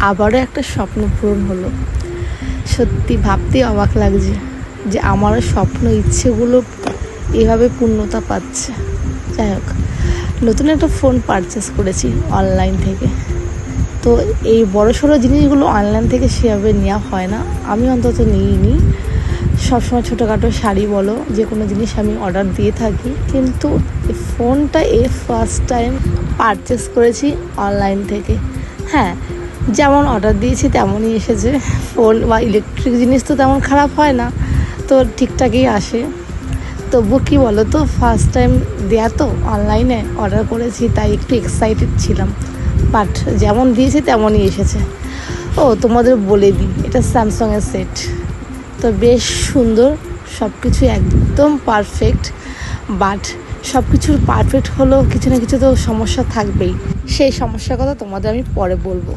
আবারও একটা স্বপ্ন পূরণ হলো। সত্যি ভাবতেই অবাক লাগছে যে আমারও স্বপ্ন ইচ্ছেগুলো এভাবে পূর্ণতা পাচ্ছে। যাই হোক, নতুন একটা ফোন পারচেস করেছি অনলাইন থেকে। তো এই বড়সড় জিনিসগুলো অনলাইন থেকে সেভাবে নেওয়া হয় না, আমি অন্তত নিইনি। সবসময় ছোটোখাটো শাড়ি বলো, যে কোনো জিনিস আমি অর্ডার দিয়ে থাকি, কিন্তু এই ফোনটা ফার্স্ট টাইম পারচেস করেছি অনলাইন থেকে। হ্যাঁ, যেমন অর্ডার দিয়েছি তেমনই এসেছে। ফোন বা ইলেকট্রিক জিনিস তো তেমন খারাপ হয় না, তো ঠিকঠাকই আসে। তবু কী বলো তো, ফার্স্ট টাইম দেয়া তো অনলাইনে অর্ডার করেছি, তাই একটু এক্সাইটেড ছিলাম। বাট যেমন দিয়েছি তেমনই এসেছে। ও তোমাদের বলে দিই, এটা স্যামসাংয়ের সেট। তো বেশ সুন্দর, সব কিছু একদম পারফেক্ট। বাট সব কিছুর পারফেক্ট হলেও কিছু না কিছু তো সমস্যা থাকবেই। সেই সমস্যার কথা তোমাদের আমি পরে বলবো।